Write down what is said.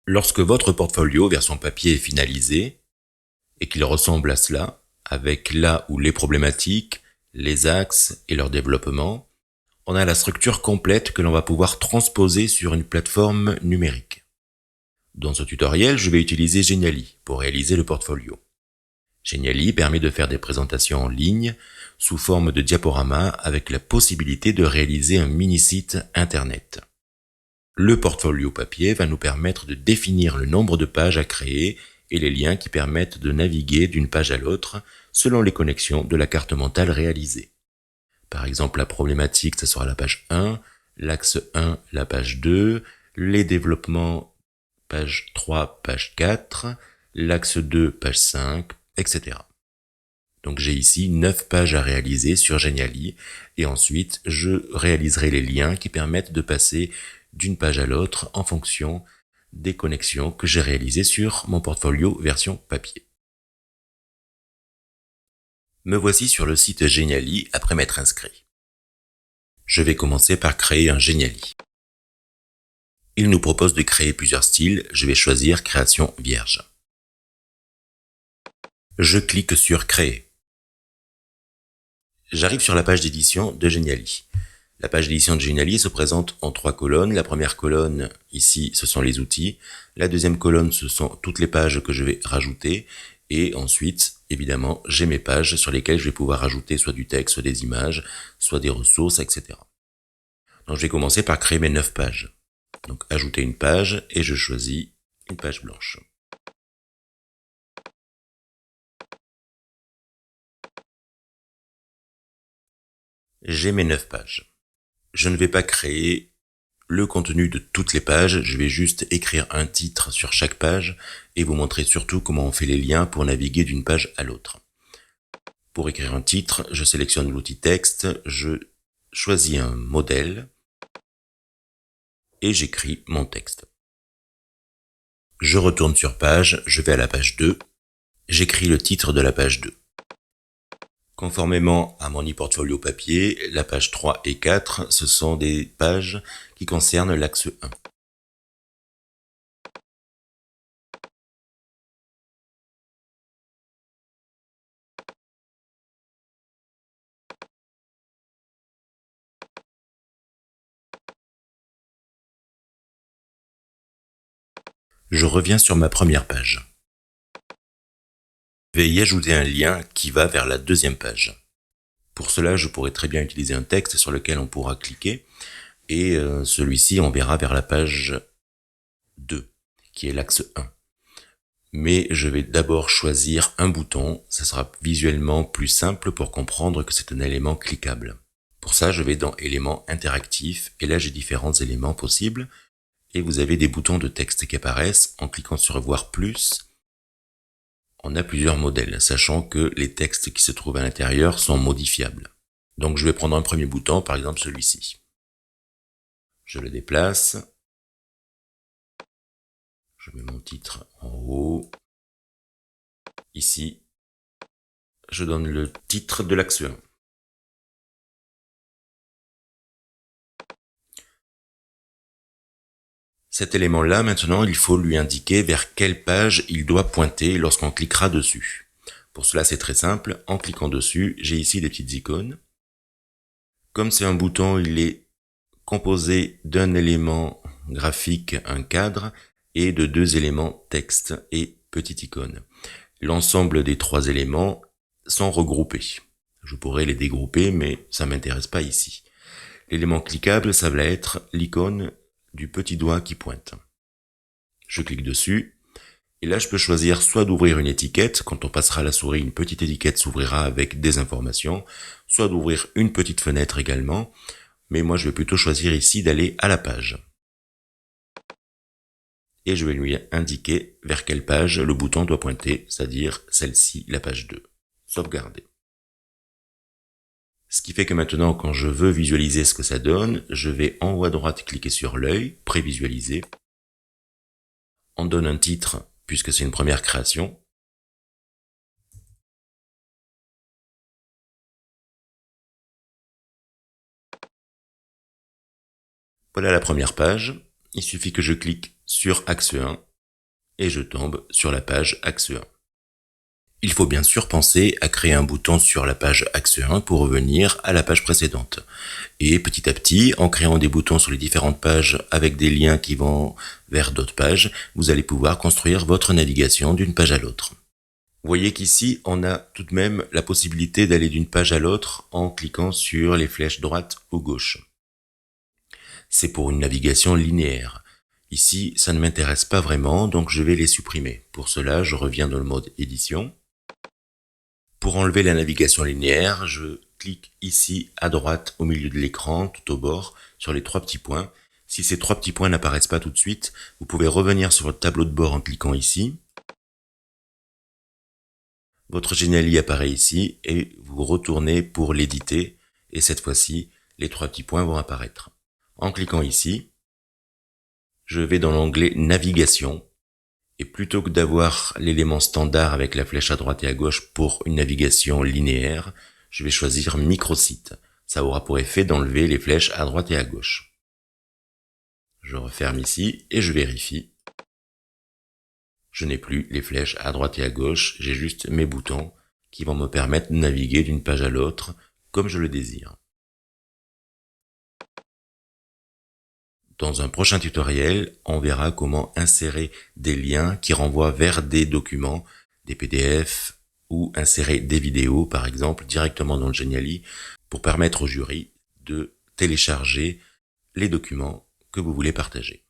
Lorsque votre portfolio version papier est finalisé et qu'il ressemble à cela, avec là où les problématiques, les axes et leur développement, on a la structure complète que l'on va pouvoir transposer sur une plateforme numérique. Dans ce tutoriel, je vais utiliser Genially pour réaliser le portfolio. Genially permet de faire des présentations en ligne sous forme de diaporama avec la possibilité de réaliser un mini-site internet. Le portfolio papier va nous permettre de définir le nombre de pages à créer et les liens qui permettent de naviguer d'une page à l'autre selon les connexions de la carte mentale réalisée. Par exemple, la problématique, ça sera la page 1, l'axe 1, la page 2, les développements, page 3, page 4, l'axe 2, page 5, etc. Donc j'ai ici 9 pages à réaliser sur Genially et ensuite je réaliserai les liens qui permettent de passer d'une page à l'autre en fonction des connexions que j'ai réalisées sur mon portfolio version papier. Me voici sur le site Genially après m'être inscrit. Je vais commencer par créer un Genially. Il nous propose de créer plusieurs styles, je vais choisir création vierge. Je clique sur créer. J'arrive sur la page d'édition de Genially. La page d'édition de Genially se présente en 3 colonnes. La première colonne, ici, ce sont les outils. La deuxième colonne, ce sont toutes les pages que je vais rajouter. Et ensuite, évidemment, j'ai mes pages sur lesquelles je vais pouvoir rajouter soit du texte, soit des images, soit des ressources, etc. Donc je vais commencer par créer mes 9 pages. Donc ajouter une page et je choisis une page blanche. J'ai mes 9 pages. Je ne vais pas créer le contenu de toutes les pages, je vais juste écrire un titre sur chaque page et vous montrer surtout comment on fait les liens pour naviguer d'une page à l'autre. Pour écrire un titre, je sélectionne l'outil texte, je choisis un modèle et j'écris mon texte. Je retourne sur page, je vais à la page 2, j'écris le titre de la page 2. Conformément à mon e-portfolio papier, la page 3 et 4, ce sont des pages qui concernent l'axe 1. Je reviens sur ma première page. Je vais y ajouter un lien qui va vers la deuxième page. Pour cela, je pourrais très bien utiliser un texte sur lequel on pourra cliquer et celui-ci enverra vers la page 2, qui est l'axe 1. Mais je vais d'abord choisir un bouton, ça sera visuellement plus simple pour comprendre que c'est un élément cliquable. Pour ça, je vais dans éléments interactifs et là j'ai différents éléments possibles et vous avez des boutons de texte qui apparaissent. En cliquant sur voir plus, on a plusieurs modèles, sachant que les textes qui se trouvent à l'intérieur sont modifiables. Donc je vais prendre un premier bouton, par exemple celui-ci. Je le déplace. Je mets mon titre en haut. Ici, je donne le titre de l'axe 1. Cet élément-là, maintenant, il faut lui indiquer vers quelle page il doit pointer lorsqu'on cliquera dessus. Pour cela, c'est très simple. En cliquant dessus, j'ai ici des petites icônes. Comme c'est un bouton, il est composé d'un élément graphique, un cadre, et de 2 éléments texte et petite icône. L'ensemble des 3 éléments sont regroupés. Je pourrais les dégrouper, mais ça m'intéresse pas ici. L'élément cliquable, ça va être l'icône du petit doigt qui pointe. Je clique dessus, et là je peux choisir soit d'ouvrir une étiquette, quand on passera la souris, une petite étiquette s'ouvrira avec des informations, soit d'ouvrir une petite fenêtre également, mais moi je vais plutôt choisir ici d'aller à la page. Et je vais lui indiquer vers quelle page le bouton doit pointer, c'est-à-dire celle-ci, la page 2. Sauvegarder. Ce qui fait que maintenant, quand je veux visualiser ce que ça donne, je vais en haut à droite cliquer sur l'œil, prévisualiser. On donne un titre, puisque c'est une première création. Voilà la première page. Il suffit que je clique sur axe 1 et je tombe sur la page Axe 1. Il faut bien sûr penser à créer un bouton sur la page Axe 1 pour revenir à la page précédente. Et petit à petit, en créant des boutons sur les différentes pages avec des liens qui vont vers d'autres pages, vous allez pouvoir construire votre navigation d'une page à l'autre. Vous voyez qu'ici, on a tout de même la possibilité d'aller d'une page à l'autre en cliquant sur les flèches droite ou gauche. C'est pour une navigation linéaire. Ici, ça ne m'intéresse pas vraiment, donc je vais les supprimer. Pour cela, je reviens dans le mode édition. Pour enlever la navigation linéaire, je clique ici à droite au milieu de l'écran, tout au bord, sur les 3 petits points. Si ces 3 petits points n'apparaissent pas tout de suite, vous pouvez revenir sur votre tableau de bord en cliquant ici. Votre Geniali apparaît ici et vous retournez pour l'éditer et cette fois-ci, les 3 petits points vont apparaître. En cliquant ici, je vais dans l'onglet Navigation. Et plutôt que d'avoir l'élément standard avec la flèche à droite et à gauche pour une navigation linéaire, je vais choisir microsite. Ça aura pour effet d'enlever les flèches à droite et à gauche. Je referme ici et je vérifie. Je n'ai plus les flèches à droite et à gauche, j'ai juste mes boutons qui vont me permettre de naviguer d'une page à l'autre comme je le désire. Dans un prochain tutoriel, on verra comment insérer des liens qui renvoient vers des documents, des PDF, ou insérer des vidéos, par exemple, directement dans le Geniali, pour permettre au jury de télécharger les documents que vous voulez partager.